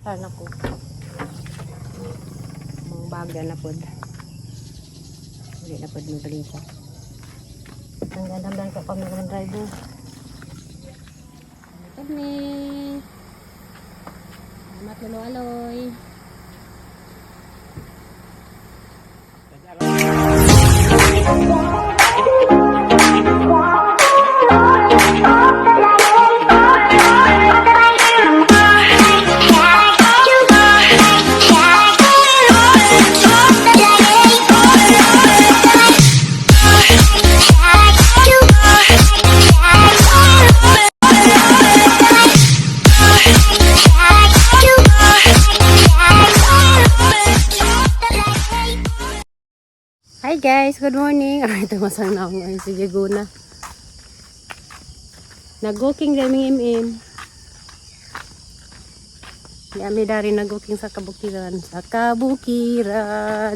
Sana ko. Mga baga na pod. Hindi na pod mo balita. Ang gandang ka kami ng driver. Kami. Salamat lalo-aloy. Hi guys, good morning. Ito masang na ako ngayon sa Jaguna. Nag-walking daming Yami dari nag-walking sa kabukiran. Sa kabukiran.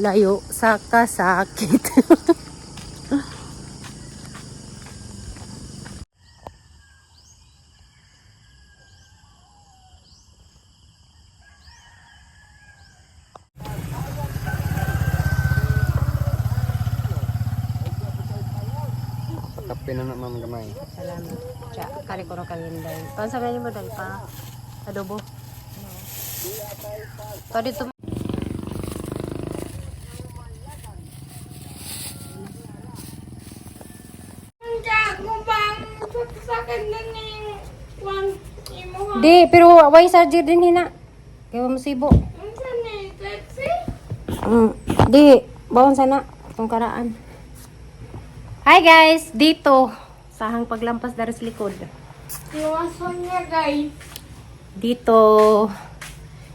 Layo sa kasakit. Kape na naman gamay. Salamat. Tsa, kari ko na kalinday. Pansabi mo dahil pa adobo. Pa dito. Di, pero why surgery din hina? Kaya musibo. Di, bawon sana itong karaan. Hi guys, dito sahang paglampas dari sa likod. Iwasan niya guys. Dito.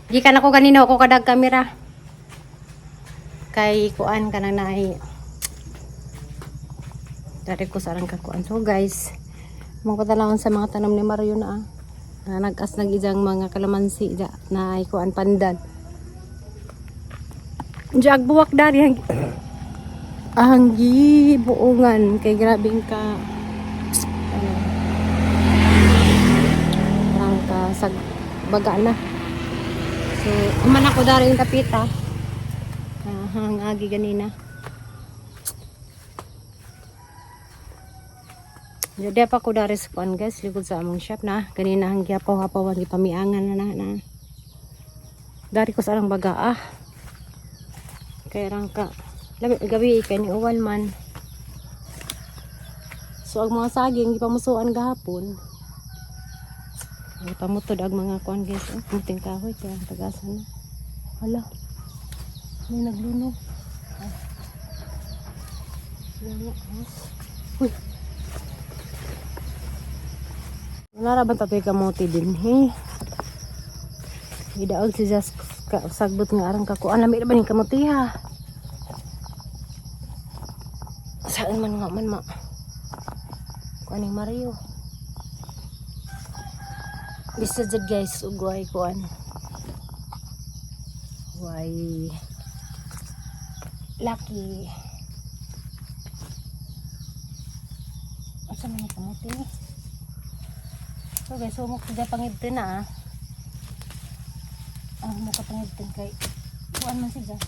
Di ka na ko ganino ako kadag kamera. Kay kuan ka na nahi. Dari ko sarang kakuan. So guys, magpatalawon sa mga tanom ni Mario na nag-as nag-ijang mga kalamansi na ay kuan pandan. Jag buwak dari ang gibuungan kay grabing ka parang ka sag baga na. So aman ako dari yung tapita ang agi ganina. Jadi apa ko dari sa kuan guys likod sa among shop na ganina ang giapaw-hapaw ang gipamiangan na dari ko sa arang baga kay rangka gabi kay ni uwan man. So ang mga saging ipamusuan gahapon. Ipamutod ang mga kuan guys. Muting kahoy kaya tagasan na. Hala. May nagluno. Uy. Wala ra ba tatoy kamote din Idaog si Jas sagbot nga arang kakuan lami ba ning kamote ha. Saan man nga man ma kuaning Mario bisa jud guys ugay kuan way lucky asa man ni kamote ni. So guys sumok sa pangidten na mo ka pangidten kay kuan man siya.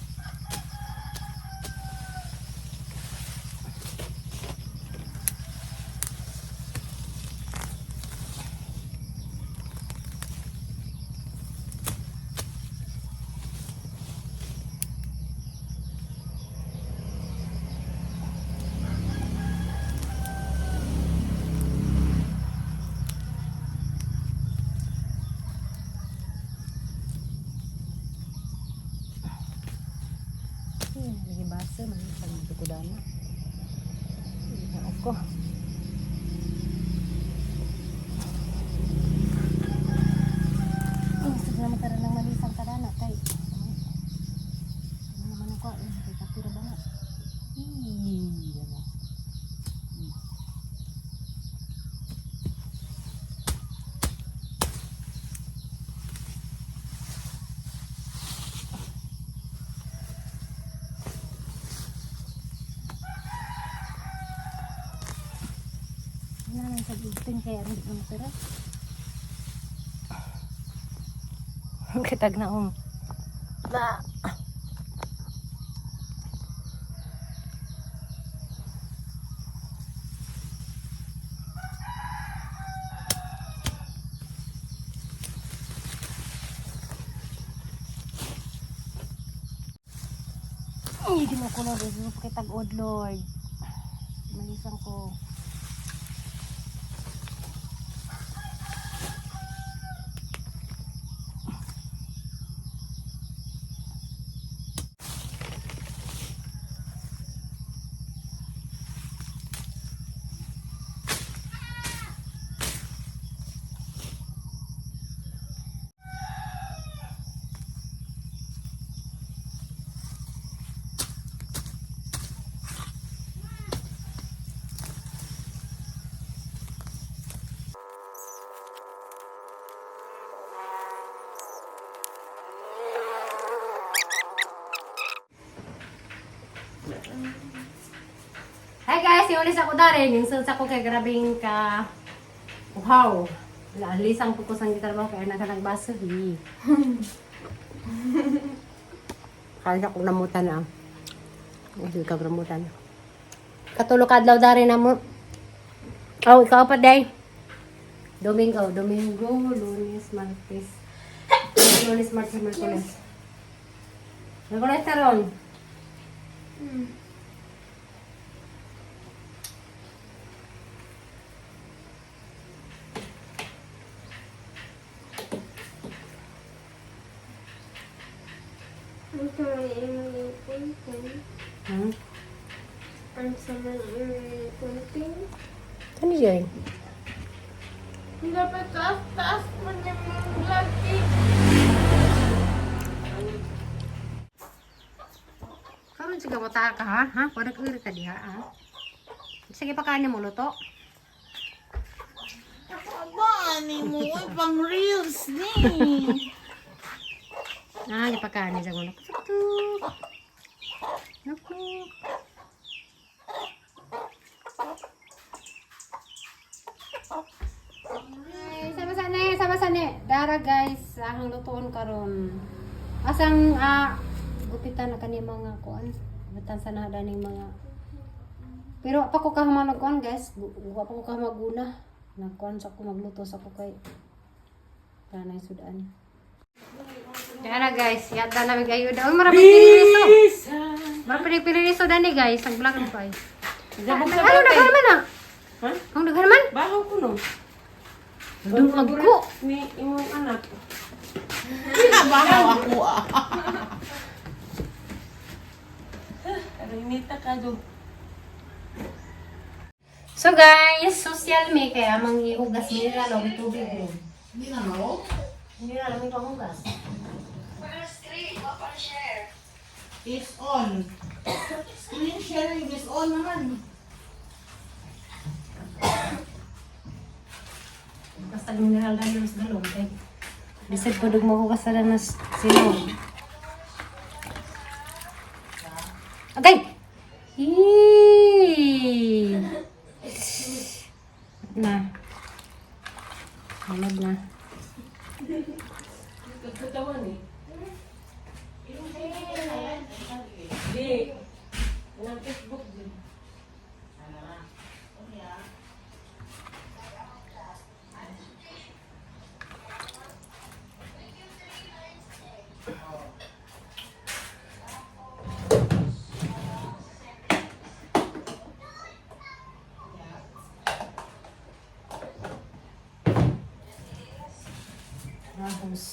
Lagi basa man pag tukudana. Ako. Sige naman tara nang malisang kadana kay. Ano naman ako kay kapira ba na. Sa gugpin kaya hindi ko matira. Kitag na Na. Ay, di mo ko na rin. Kitag-od, Lord. Malisan ko. Hi guys, yung ulis ako darin. Yung sus ako kay grabing ka... Wow! Alisang po ko sa gitarbaho kaya nagbaso. Kaya ko namutan na. Hindi ka namutan. Katulog adlaw darin na mo. Oh, ikaw pa day. Domingo, Lunes, Martes. Lunes, Martes, Merkules. Merkules na ron. Ang sama yung kunting. Hmm? Ang sama yung kunting. Ano yun? Dapat taas-taas mo na yung lagi. Karon sige mo ka ha? Ha? Pwede ka ka diha ha? Sige pa kanin mo luto. Aba, ni mo pang reels ni. Ah, di pa kanin sa gulo. Naku. Ay, sama sane. Dara guys, ang lutuon karon. Asang gupitan na kani mga kuan. Gupitan sa nada ning mga. Pero pa ko kahamag kuan guys, wa pa ko kahamaguna. Nagkuan sa ko magluto sa ko kay kanay sudan. Dara guys, yata na mig ayuda. Oy, marami piniliso. Marami piniliso dani guys, ang vlog pa. Ano daghan man na? Ha? Ang daghan man? Bahaw ko no. Dumag ko. Ni imong anak. Bahaw ako ah. Karinita ka do. So guys, social me kaya manghihugas mineral o tubig mo. Hindi na mo? Hindi na lang panghugas. It's on. Screen sharing is on naman. Basta mineral dahil sa dalong kay. Bisag po dug maghugas sa danas silong. Okay! Eee! Na. Hamad na. Katawan eh. Di. Nang Facebook din. Tapos.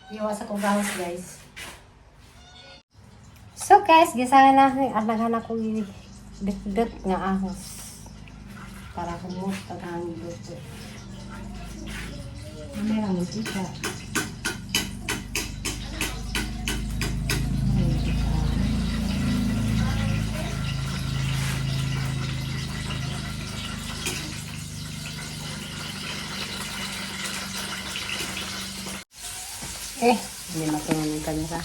Iwas ako gahos guys. So guys, gisana na naghanap ko dot nga ahos para kumot ang dot. Ano lang ito siya. Hindi matungan ng kamera.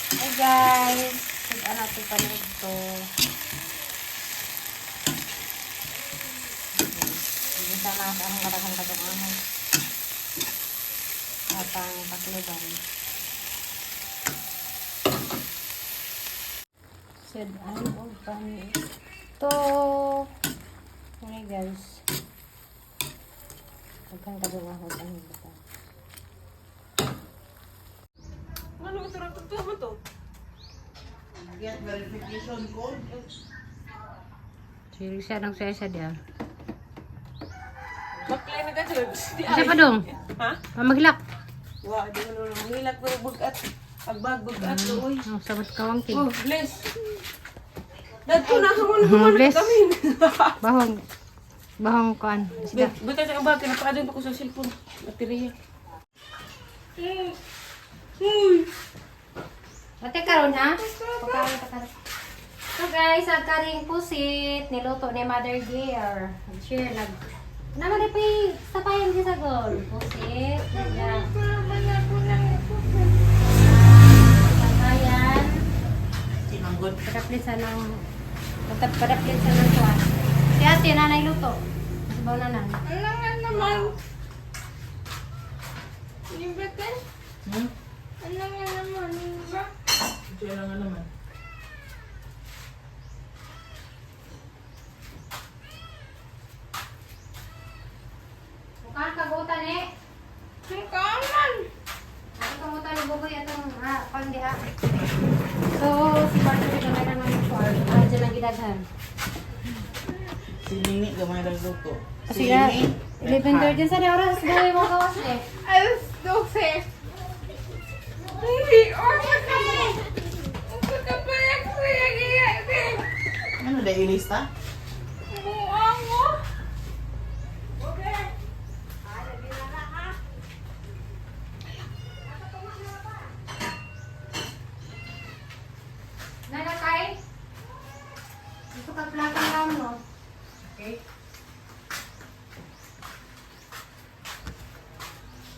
Hey guys, tignan natin panood to. Bisa na ang katang katong at ang pakluban. Said ano o panis to. Hey guys, katang katong ano ba? Ano ito rin? Totoo mo to? Get verification code. Siri siya nang saya dia. Baklay na ka sila. Kasi pa dong? Ha? Pamaglak. Wah, di mo nung hilak pero bugat. Agbag bugat doy. Oh, sabat kawangking. Oh, bless. Dagko na hamon Bless. kami. Bahong kuan. Sida. Buta sa abag kinapaadon pa ko sa cellphone. Baterya. Mate karon ha? Pagkain ta karon. So guys, ang karing pusit niluto ni Mother Gear. Share nag. Naman pi sapayan di sa gol. Pusit. Ya. Sapayan. Tinanggol. Padaplisan ng padaplisan ng kuan. Si ate nanay luto. Sabaw na nan. Ano nga naman? Libratan? Ano nga naman? Libra? Diyan nga naman. Mukhang kagutan eh. Kaman! Ang kagutan ni Bugoy atong pandi ha. So, si Partner ay gamay na ng kuan. Diyan lang gidaghan. Si Nini gamay lang luto. Kasi na, 11:30 sa oras buhay mo kawas eh. Alas 12. Hindi, order ka mo. Order ka pa yan kuya giya. Ano na ilista? Buang mo. Okay. Nalakay? Ito ka plaka lang no? Okay.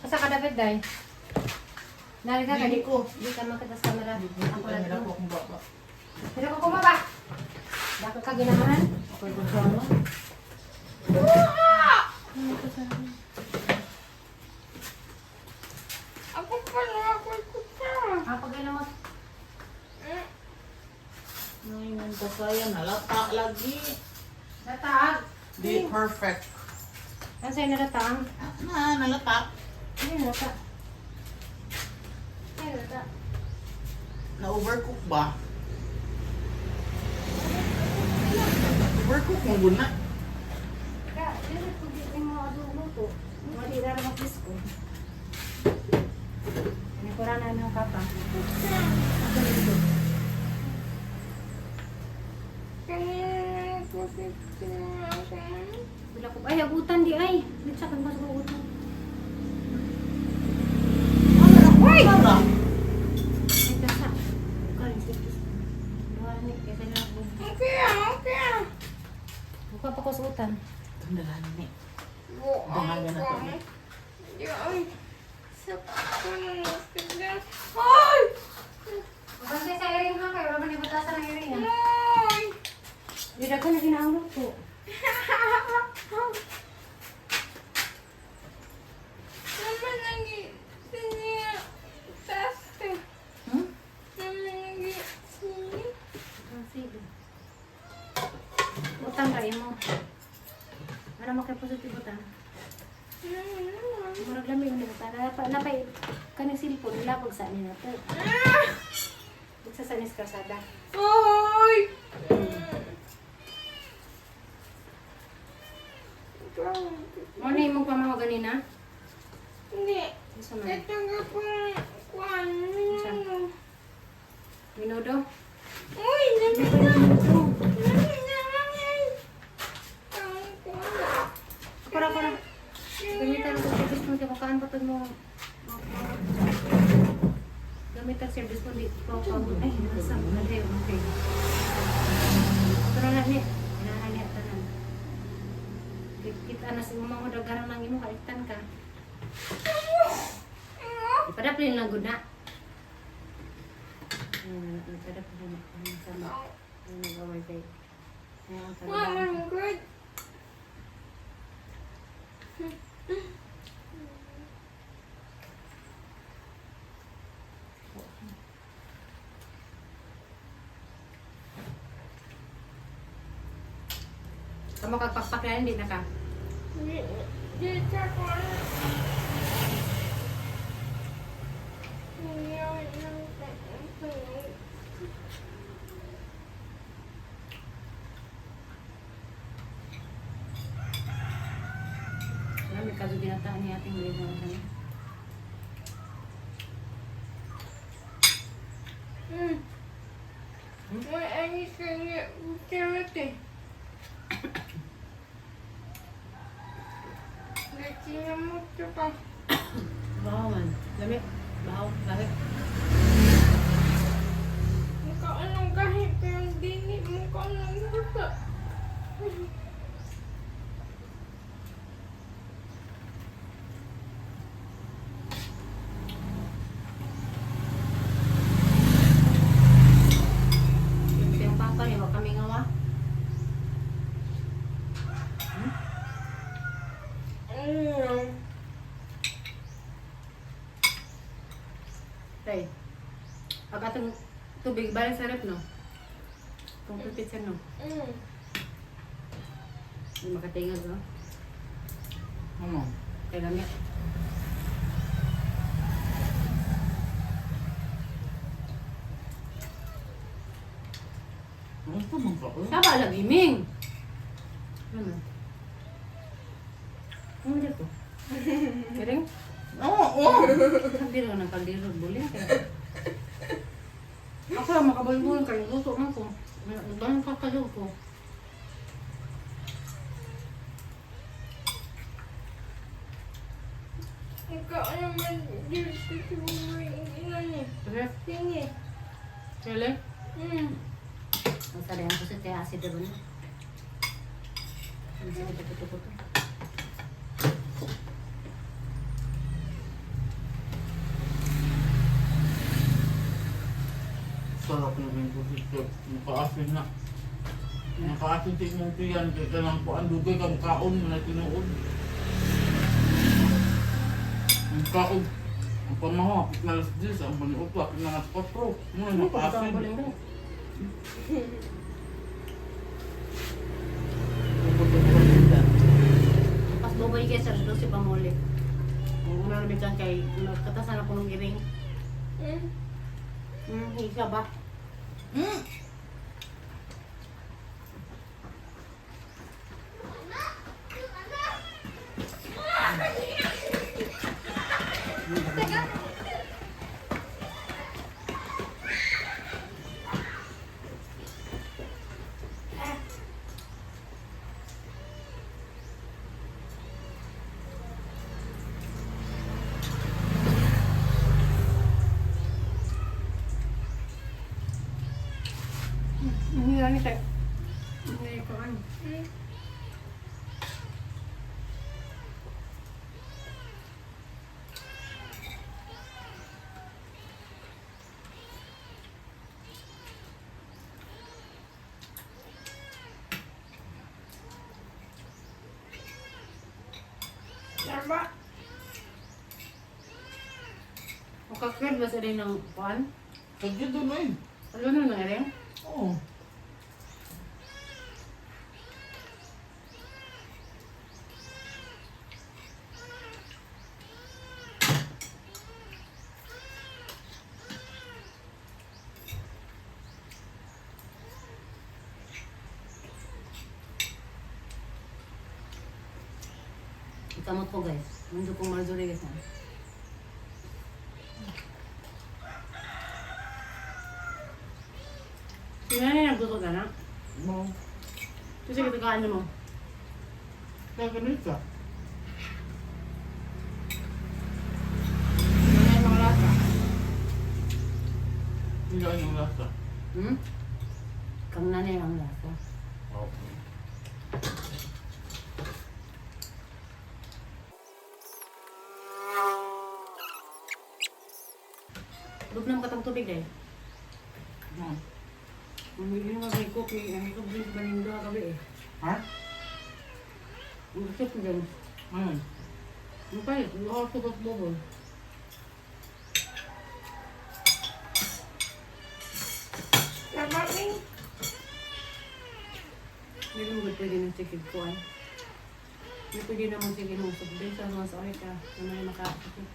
Asa ka David day? Nari ka Hindi kadi ko. Di ka makitas kamera. Ako lang Kamera to. ko kung baba. Pero ko kumaba. Dako ka ginahan? Ako yung sama. Ako pa na ako pa. Ang pagkailan mo. Ngayon ka saya nalata lagi. Datag. Di perfect. Ang sa'yo nadatang. Nalata. Ano nalata? Ano nalata? Na-overcook ba? Overcook mo guna. Kaya, yun ang pagkailan mo adobo to. Malira na mag-disco. Nakurana ng kapa. Ako dito. Wala ko. Ay, abutan di ay. Litsa kang mas abutan. Ay! Ay, kasa. Karin, titis. Luwanik, kaya na ako. Okay. Buka pa ko sa utan. Tandalan ni. Dangaga na to ni. Bantay sa iring ha, kayo naman ibutasan ng iring ha. Di dagan na ginaulog po. Hmm? Ah, sige. Utang kayo mo. Ano mo kayo positive utang? Murag lami yung utang. Napay kanang silpon, nilapag sa nila po. Magsasanis kasada. Ano yung mong pamaho ganina? Asa man? Ito nga po. Kuan. Minudo? Uy, nami na. Nami na lang yan. Ang kuan. Kura. Gamitan ko service mo. Kakaan pa ito mo. Gamitan service mo. Di ko ako. Ay, nasa. Nalayo. Okay. Ito na lang niya. Inahan niya. Tanan. Kita na si mama mo dagarang lang imo. Kaliktan ka. Ipadapin lang gud na. Ipadapin lang sama. Ang nag-away kay. Ang Kuan, ang good. Kamu kagpakpak na hindi na ka. Di siya kuan. Alam, may kaso binataan ni ating balik na kanya. May anis ka niya. Carrot eh. Nasinamot ka pa. Bahaw man. Lami. Bahaw. Kahit. Mukha anong kahit pero dini. Mukha anong bata. Yung papa niya, wag kami ngawa. Tay. Pag atong tubig, balik sa rep, no? Kung pipit siya, no? Hindi makatingag, no? Ano? Kaya gamit. Ano ito mong ka? Saba lang, iming! Ano? Ano dito? Kiring? Oo! Kaldero ng kaldero, buling kaya. Ako lang makabulbul kayo, luto man ko. Ganun ka kayo ko. Mukha naman dito sa mga ingin eh. Okay? Tingi. Chile? Ang sarihan ko sa tiya asid na ba na? Ang sakit na puto-puto. Sarap na rin po sito. Nakaasin na. Nakaasin si mong tiyan. Kaya ka lang po ang dugay kang kaon mo na tinuod. Ang kaon. Ang pamaho. Apit na alas 10. Ang panuot. Apit na alas 4. Muna nakaasin. Buling ko. Pas boboy kayo sa doon si Pamuli. Ang una na bitan kay katasan ako ng giring. Higa ba? Hindi lang ito. Hindi ko ano. Tama. Makakred ba sa rin ng kuhan? Kaya doon na yun. Ano na nangyari? Oo. Ikamot po guys. Mundo pong Marjorie guys. Natuto ka na? Mo. Kasi katakaan mo. Kaya ganito. Ano yung mga lasa? Hindi yung lasa. Hmm? Kang nanay ang lasa. Okay. Loob ng katang tubig eh. Hmm. Yung mga kopi, ang ikaw drink ba nito kagabi eh. Ha? Ang kasip ko dyan. Ano? Ang pahit, yung ako sugat bubol. Namaking. Hindi mo ba pwede ng sikid ko ay? Hindi pwede naman sikid ng subdin sa mga sakit ka na may makakasip.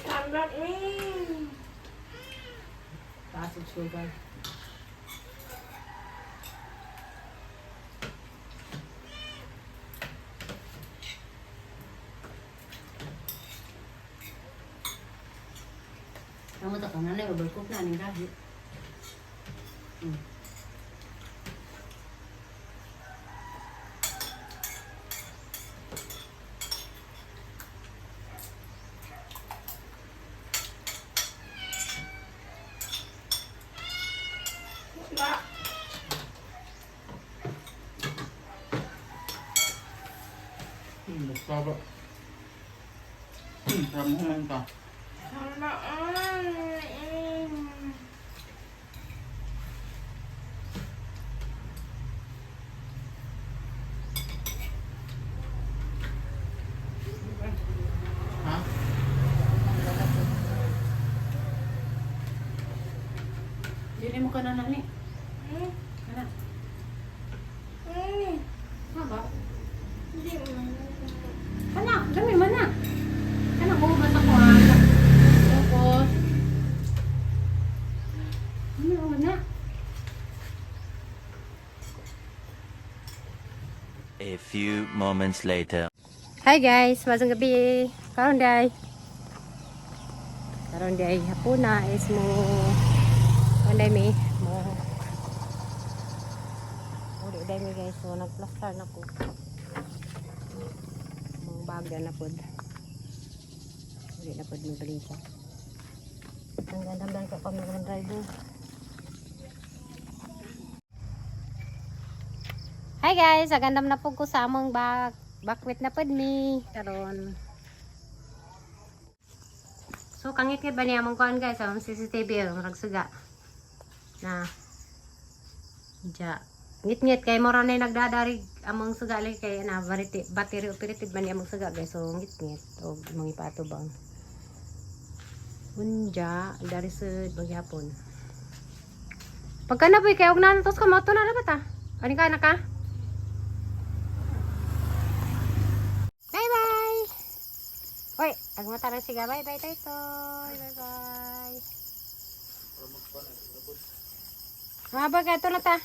Namaking. Taas at sugar. Kamu tak kanan ya, berkuk na ning kahit. Ba. Basta. Ramuhan ka. Namaking. Ha? Dili mo ka na nani. Hmm? Kana. Hmm. Ha ba? Hindi mo. Kana, dami man na. Kana ko ba sa kuha? Tapos. Ano na? A few moments later. Hi guys, masang gabi. Karon day. Karon day hapuna is mo kanday mi mo. Uri day mi guys, so nagplaster na ko. Mga bagya na pod. Uri na pod mi balita. Ang gandang ko kami ng driver. Hi guys, agandam na po ko sa among bakwit na pod mi karon. So kangit ba niya among kuan guys, ang CCTV ang nagsuga. Na ja ngit-ngit kay mora na nagdadarig among suga lay kay na battery operated ba niya among suga guys. So ngit-ngit og mga ipatubang. Unja dari sa bagyapon. Pagka na boy kay og nantos ka mo to na dapat ah. Ani ka na ka? Bye-bye! Uy, agmata na siga. Bye-bye, Taytoy. Bye-bye. Habag ka, ito na ta.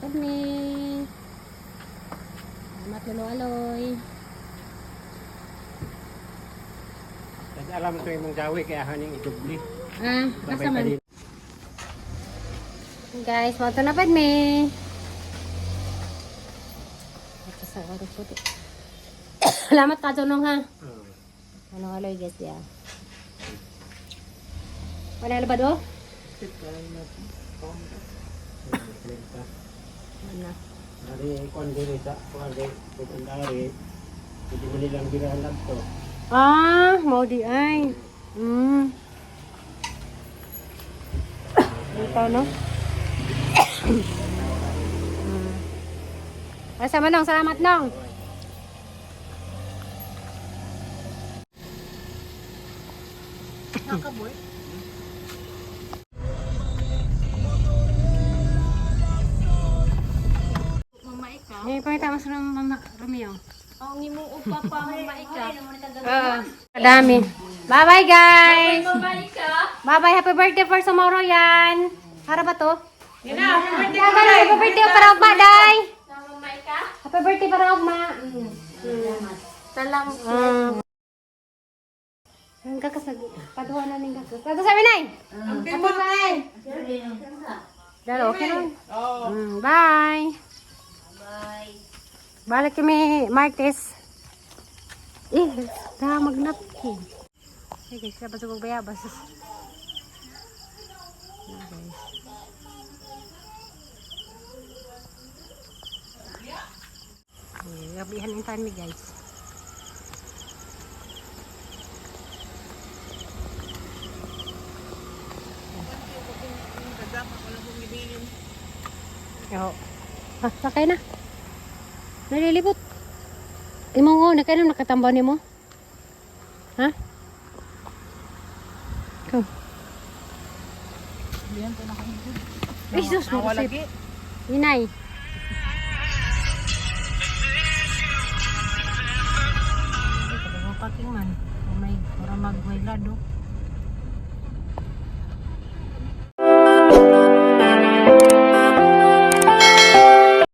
Ano me? Salamat lalo-aloy. Kasi alam ko yung gawi kaya haning idubli. Ah, nasa man. Guys, mato na pa me. Ito sa oras po ito. Salamat ka, Junong, ha? Ano aloy, guys, ya. Wala na ba do? Ano? Hari kon diri sa kuande pagandari. Hindi mo nilang birahan lang to. Ah, mau di ay. Ito, no? Ay, sama nong, salamat nong. Nakaboy. Mama ikaw. Eh, pakita mo sa Mama Romeo. Ang imong upa pa mama ikaw. Kadami. Bye-bye, guys. Mama ikaw. Bye-bye. Happy birthday for tomorrow yan. Para ba to? Yan na, happy birthday. Happy birthday para ugma, day. Mama ikaw. Happy birthday para ugma. Salamat. Ang kakas nagpaduhan na ning kakas. Ato sabi nay. Ato nay. Dalo okay nun. Bye. Bye. Balik kami Martes. Magnapkin. Hey guys, dapat sa bayabas. Gabihan yung time guys. Oo. Sakay na. Nalilibot. Imo ngo, nakainom nakatambaw ni mo? Ha? Ikaw. Ay, sus, marasip. Inay. Pagkakas mo paking man. May, para magwailado.